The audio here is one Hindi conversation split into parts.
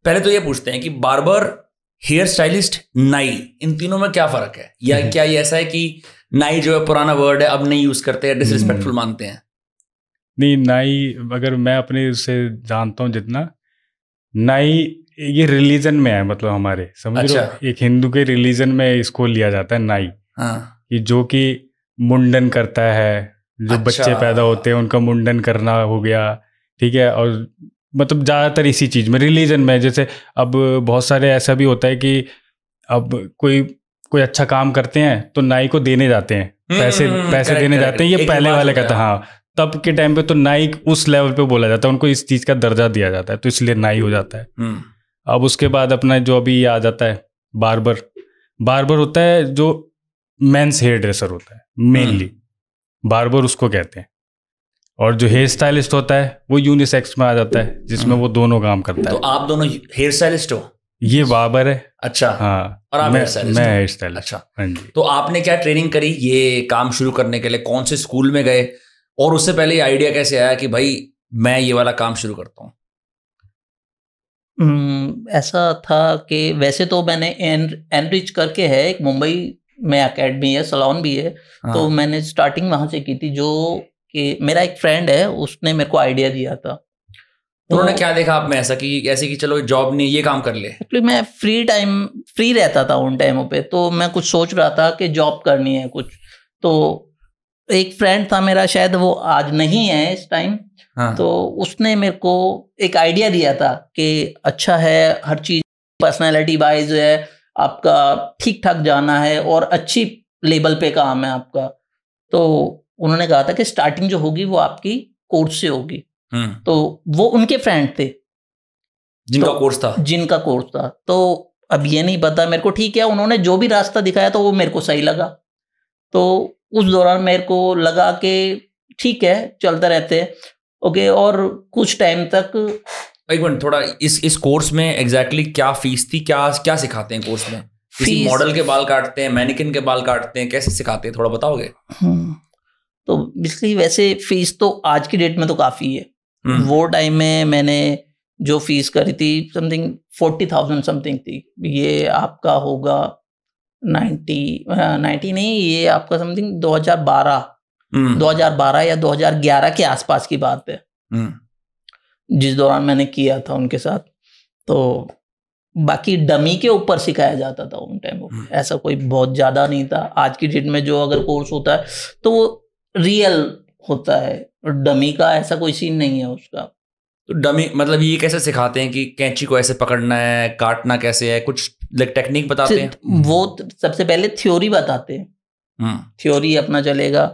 पहले तो ये पूछते हैं कि बार्बर, हेयर स्टाइलिस्ट, नाई, इन तीनों में क्या फर्क है? या क्या ये ऐसा है कि नाई जो है पुराना वर्ड है, अब नहीं यूज करते हैं, डिसरिस्पेक्टफुल मानते हैं? नहीं, नाई अगर मैं अपने उससे जानता हूँ जितना, नाई ये रिलीजन में है, मतलब हमारे समझ रहे हो, एक हिंदू के रिलीजन में इसको लिया जाता है नाई। हाँ। कि जो कि मुंडन करता है, जो बच्चे पैदा होते हैं उनका मुंडन करना हो गया, ठीक है। और मतलब ज़्यादातर इसी चीज़ में रिलीजन में, जैसे अब बहुत सारे ऐसा भी होता है कि अब कोई अच्छा काम करते हैं तो नाई को देने जाते हैं, पैसे देने जाते हैं, ये पहले वाले का था। हाँ, तब के टाइम पे तो नाई उस लेवल पे बोला जाता है, उनको इस चीज़ का दर्जा दिया जाता है, तो इसलिए नाई हो जाता है। अब उसके बाद अपना जो अभी आ जाता है बार्बर होता है, जो मेंस हेयर ड्रेसर होता है मेनली, बार्बर उसको कहते हैं। और जो हेयर स्टाइलिस्ट होता है वो यूनिसेक्स में आ जाता है, जिसमें वो दोनों काम करता है। तो आप दोनों हेयर स्टाइलिस्ट हो? ये बार्बर है। अच्छा। हाँ, और आप मैं हेयर स्टाइलिस्ट। अच्छा। हाँ जी। तो आपने क्या ट्रेनिंग करी ये काम शुरू करने के लिए? कौन से स्कूल में गए, और उससे पहले ये आइडिया कैसे आया कि भाई मैं ये वाला काम शुरू करता हूँ? ऐसा था कि वैसे तो मैंने एनरिच करके है, एक मुंबई में एकेडमी है, सलोन भी है। हाँ। तो मैंने स्टार्टिंग वहां से की थी, जो कि मेरा एक फ्रेंड है उसने मेरे को आइडिया दिया था। तो उन्होंने क्या देखा आप में ऐसा कि ऐसे कि चलो जॉब नहीं, ये काम कर ले? एक्चुअली मैं फ्री रहता था उन टाइमों पे, तो मैं कुछ सोच रहा था कि जॉब करनी है कुछ। तो एक फ्रेंड था मेरा, शायद वो आज नहीं है इस टाइम। हाँ। तो उसने मेरे को एक आइडिया दिया था कि अच्छा है, हर चीज पर्सनैलिटी वाइज है आपका, ठीक ठाक जाना है और अच्छी लेवल पे काम है आपका। तो उन्होंने कहा था कि स्टार्टिंग जो होगी वो आपकी कोर्स से होगी। तो वो उनके फ्रेंड थे जिनका कोर्स था। तो अब ये नहीं पता मेरे को, ठीक है, उन्होंने जो भी रास्ता दिखाया तो वो मेरे को सही लगा। तो उस दौरान मेरे को लगा कि ठीक है, चलते रहते हैं। ओके। और कुछ टाइम तक, एक मिनट, थोड़ा इस कोर्स में एग्जैक्टली क्या फीस थी, क्या सिखाते हैं कोर्स में? किसी मॉडल के बाल काटते हैं, मैनिकिन के बाल काटते हैं, कैसे सिखाते हैं, थोड़ा बताओगे? तो बेसिकली वैसे फीस तो आज की डेट में तो काफ़ी है। वो टाइम में मैंने जो फीस करी थी समथिंग 40,000 समथिंग थी। ये आपका होगा 90 नहीं, ये आपका समथिंग 2012 या 2011 के आसपास की बात है, जिस दौरान मैंने किया था उनके साथ। तो बाकी डमी के ऊपर सिखाया जाता था उन टाइम, ऐसा कोई बहुत ज़्यादा नहीं था। आज की डेट में जो अगर कोर्स होता है तो वो रियल होता है, और डमी का ऐसा कोई सीन नहीं है उसका। तो डमी मतलब ये कैसे सिखाते हैं कि कैंची को ऐसे पकड़ना है, काटना कैसे है, कुछ टेक्निक बताते हैं? वो सबसे पहले थ्योरी बताते हैं। थ्योरी अपना चलेगा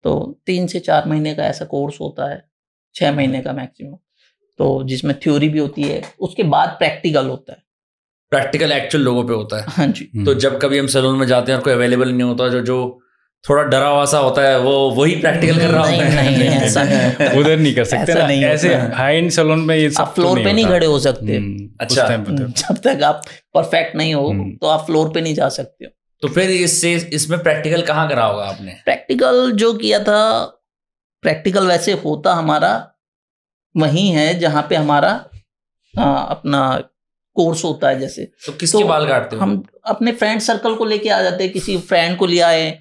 तो 3 से 4 महीने का ऐसा कोर्स होता है, 6 महीने का मैक्सिमम। तो जिसमें थ्योरी भी होती है, उसके बाद प्रैक्टिकल होता है। प्रैक्टिकल एक्चुअल लोगों पे होता है? हाँ जी। तो जब कभी हम सैलून में जाते हैं और कोई अवेलेबल नहीं होता, जो थोड़ा डरा हुआ सा होता है, वही प्रैक्टिकल कर रहा होता है? नहीं, ऐसा नहीं। उधर नहीं कर सकते ना, ऐसे हाई एंड सैलून में ये सब आप फ्लोर पे नहीं खड़े हो सकते। अच्छा। जब तक आप परफेक्ट नहीं हो तो आप फ्लोर पे नहीं जा सकते हो। तो फिर इसमें प्रैक्टिकल कहाँ करा होगा आपने? प्रैक्टिकल जो किया था, प्रैक्टिकल वैसे होता हमारा वही है जहाँ पे हमारा अपना कोर्स होता है। जैसे तो किसके बाल काटते हो? हम अपने फ्रेंड सर्कल को लेके आ जाते हैं, किसी फ्रेंड को ले आए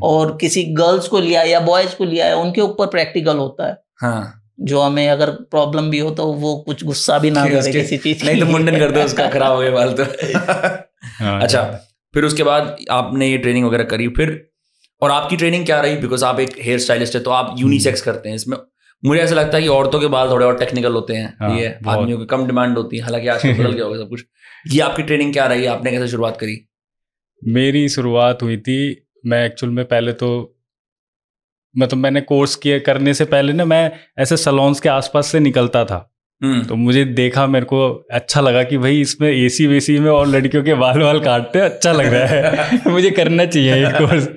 और किसी गर्ल्स को ले आए या बॉयज को ले आए, उनके ऊपर प्रैक्टिकल होता है। हाँ। जो हमें अगर प्रॉब्लम भी हो तो वो कुछ गुस्सा भी ना करे किसी चीज, नहीं तो मुंडन कर दो उसका, खराब हो गए बाल तो। अच्छा, फिर उसके बाद आपने ये ट्रेनिंग वगैरह करी, फिर और आपकी ट्रेनिंग क्या रही? बिकॉज आप एक हेयर स्टाइलिस्ट है तो आप यूनिसेक्स करते हैं। इसमें मुझे ऐसा लगता है कि औरतों के बाल थोड़े और टेक्निकल होते हैं, ये आदमियों की कम डिमांड होती है, हालांकि आजकल बदल गया होगा सब कुछ। ये आपकी ट्रेनिंग क्या रही? आपने कैसे शुरुआत करी? मेरी शुरुआत हुई थी, मैं एक्चुअल में पहले तो मतलब मैंने कोर्स करने से पहले ना मैं ऐसे सलोन्स के आसपास से निकलता था। तो मुझे देखा, मेरे को अच्छा लगा कि भाई इसमें एसी वेसी में और लड़कियों के बाल काटते हैं, अच्छा लग रहा है मुझे करना चाहिए ये कोर्स।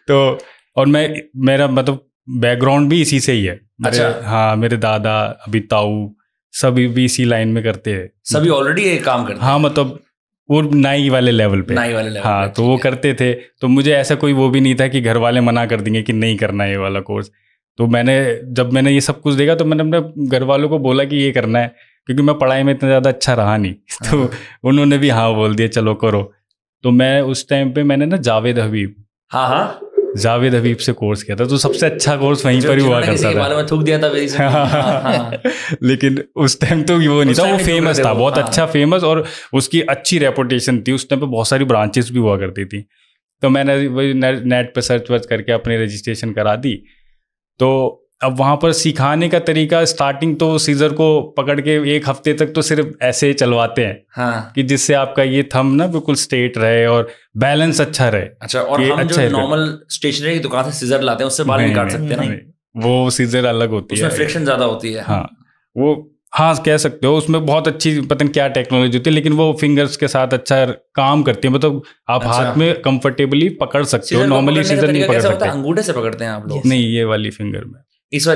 तो और मेरा मतलब बैकग्राउंड भी इसी से ही है। अच्छा। हाँ, मेरे दादा, अभी ताऊ सभी भी इसी लाइन में करते हैं। सभी ऑलरेडी ये काम करते हैं? हाँ, मतलब वो नाई वाले लेवल पे। हाँ, तो वो करते थे। तो मुझे ऐसा कोई वो भी नहीं था कि घर वाले मना कर देंगे कि नहीं करना है ये वाला कोर्स। तो जब मैंने ये सब कुछ देखा तो मैंने अपने घर वालों को बोला कि ये करना है, क्योंकि मैं पढ़ाई में इतना ज़्यादा अच्छा रहा नहीं, तो उन्होंने भी हाँ बोल दिया चलो करो। तो मैं उस टाइम पे मैंने ना जावेद हबीब से कोर्स किया था, तो सबसे अच्छा कोर्स वहीं पर ही हुआ करता था। थूक दिया था लेकिन उस टाइम तो वो नहीं था, वो फेमस था, बहुत अच्छा फेमस, और उसकी अच्छी रेपुटेशन थी। उस टाइम पे बहुत सारी ब्रांचेस भी हुआ करती थी। तो मैंने वही नेट पे सर्च वर्च करके अपनी रजिस्ट्रेशन करा दी। तो अब वहाँ पर सिखाने का तरीका, स्टार्टिंग तो सीजर को पकड़ के 1 हफ्ते तक तो सिर्फ ऐसे ही चलवाते हैं, हाँ, कि जिससे आपका ये थंब ना बिल्कुल स्ट्रेट रहे और बैलेंस अच्छा रहे। अच्छा, और हम जो नॉर्मल स्टेशनरी की दुकान से सीजर लाते हैं उससे बाल नहीं काट सकते ना? वो सीजर अलग होती है, उसमें फ्रिक्शन ज्यादा होती है। हाँ, वो हाँ कह सकते हो, उसमें बहुत अच्छी पता नहीं क्या टेक्नोलॉजी होती है, लेकिन वो फिंगर्स के साथ अच्छा काम करती है। मतलब आप हाथ में कंफर्टेबली पकड़ सकते हो, नॉर्मली सीजर नहीं पकड़ सकते। अंगूठे से पकड़ते हैं आप लोग? नहीं, ये वाली फिंगर में, इस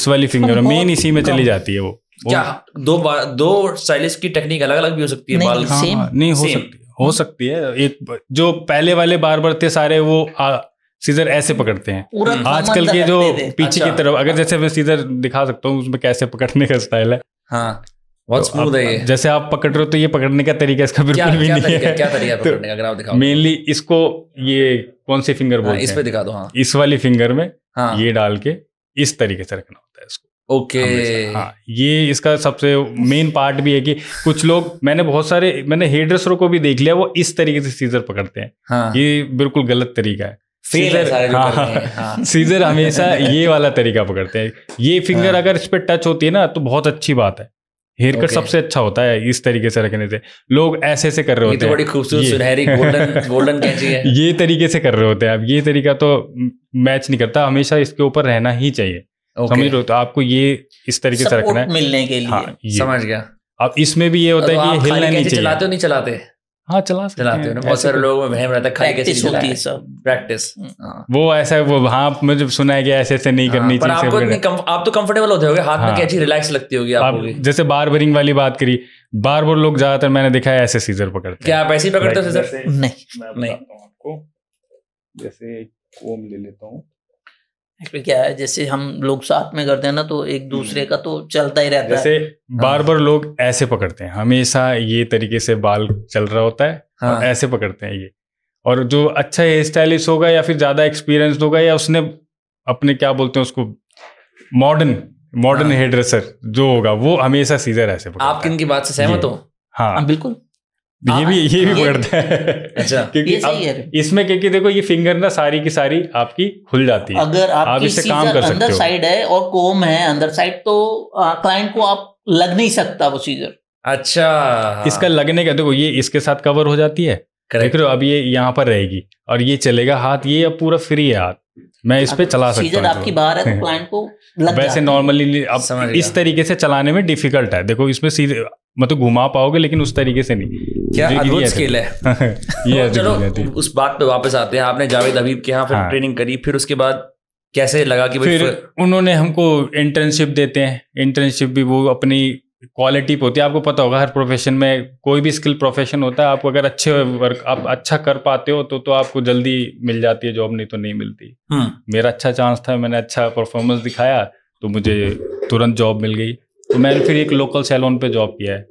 वाली फिंगर में मेन इसी में चली जाती है वो। क्या दो स्टाइलिस्ट की टेक्निक अलग अलग भी हो सकती है? बाल नहीं हो सकती है। एक जो पहले वाले बार्बर थे सारे वो सीजर ऐसे पकड़ते हैं। आजकल के जो पीछे की तरफ, अगर जैसे मैं सीजर दिखा सकता हूँ उसमें कैसे पकड़ने का स्टाइल है। हाँ, बहुत स्मूथ है ये। जैसे आप पकड़ रहे हो तो ये पकड़ने का तरीका इसका बिल्कुल भी नहीं है। क्या तरीका पकड़ने का, अगर आप दिखाओ? मेनली इसको ये कौन सी फिंगर बोलते हैं, इस पे दिखा दो। हाँ, इस वाली फिंगर में ये डाल के इस तरीके से रखना होता है इसको। ओके, हाँ, ये इसका सबसे मेन पार्ट भी है कि कुछ लोग, मैंने हेयर ड्रेसरों को भी देख लिया, वो इस तरीके से सीजर पकड़ते हैं। हाँ, ये बिल्कुल गलत तरीका है। सीजर हमेशा ये वाला तरीका पकड़ते हैं। ये फिंगर अगर इस पे टच होती है ना तो बहुत अच्छी बात है। हेयर कट सबसे अच्छा होता है इस तरीके से रखने से। लोग ऐसे कर रहे होते हैं, बड़ी खूबसूरत सुनहरी गोल्डन कैंची है। ये तरीके से कर रहे होते हैं। अब ये तरीका तो मैच नहीं करता, हमेशा इसके ऊपर रहना ही चाहिए। समझ रहे हो? तो आपको ये इस तरीके से रखना है मिलने के लिए। हाँ, समझ गया। अब इसमें भी ये होता है कि हिलना नहीं चाहिए। चलाते हो नहीं चलाते? हाँ, चलाते हो ना। बहुत सारे लोगों में वहम रहता है खाली कैसे होती है सब प्रैक्टिस। वो ऐसा वो हाँ, मुझे सुना है कि ऐसे नहीं करनी चाहिए। आप तो कंफर्टेबल होते होगे, हाथ में कैची रिलैक्स लगती होगी आपको। जैसे बार्बरिंग वाली बात करी, बार्बर लोग ज्यादातर मैंने देखा है ऐसे सीजर पकड़ते हैं। क्या आप ऐसे ही पकड़ते हो सीजर? नहीं, जैसे कोम ले लेता हूँ। क्या है, जैसे हम लोग साथ में करते हैं ना तो एक दूसरे का तो चलता ही रहता है। जैसे बार्बर लोग ऐसे पकड़ते हैं, हमेशा ये तरीके से बाल चल रहा होता है और ऐसे पकड़ते हैं ये। और जो अच्छा हेयर स्टाइलिस्ट होगा या फिर ज्यादा एक्सपीरियंस्ड होगा या उसने अपने क्या बोलते हैं उसको मॉडर्न हेयर ड्रेसर जो होगा, वो हमेशा सीजर ऐसे पकड़ता है। आप किन की बात से सहमत हो? हाँ, बिल्कुल। ये भी पकड़ता है। अच्छा, क्योंकि अब इसमें क्योंकि देखो ये फिंगर ना सारी की सारी आपकी खुल जाती है। अगर आप इससे काम कर सकते हो। अंदर साइड है और कोम है अंदर साइड, तो क्लाइंट को आप लग नहीं सकता वो सीजर। अच्छा, इसका लगने का देखो, ये इसके साथ कवर हो जाती है, देख रहे हो? अब ये यहाँ पर रहेगी और ये चलेगा हाथ, ये अब पूरा फ्री है हाथ, मैं इस पे चला सकता हूँ। आपकी बाहर है तो क्लाइंट को लग वैसे नॉर्मली अब इस तरीके से चलाने में डिफिकल्ट है। देखो इसमें सीधे मतलब घुमा पाओगे लेकिन उस तरीके से नहीं। क्या अद्भुत स्किल है। ये चलो उस बात पे वापस आते हैं। आपने जावेद हबीब के यहाँ फिर ट्रेनिंग करी, फिर उसके बाद कैसे लगा कि फिर उन्होंने हमको इंटर्नशिप देते हैं। इंटर्नशिप भी वो अपनी क्वालिटी पे होती है। आपको पता होगा हर प्रोफेशन में, कोई भी स्किल प्रोफेशन होता है, आपको अगर आप अच्छा कर पाते हो तो आपको जल्दी मिल जाती है जॉब, नहीं तो नहीं मिलती। मेरा अच्छा चांस था, मैंने अच्छा परफॉर्मेंस दिखाया तो मुझे तुरंत जॉब मिल गई। तो मैंने फिर एक लोकल सैलून पे जॉब किया है।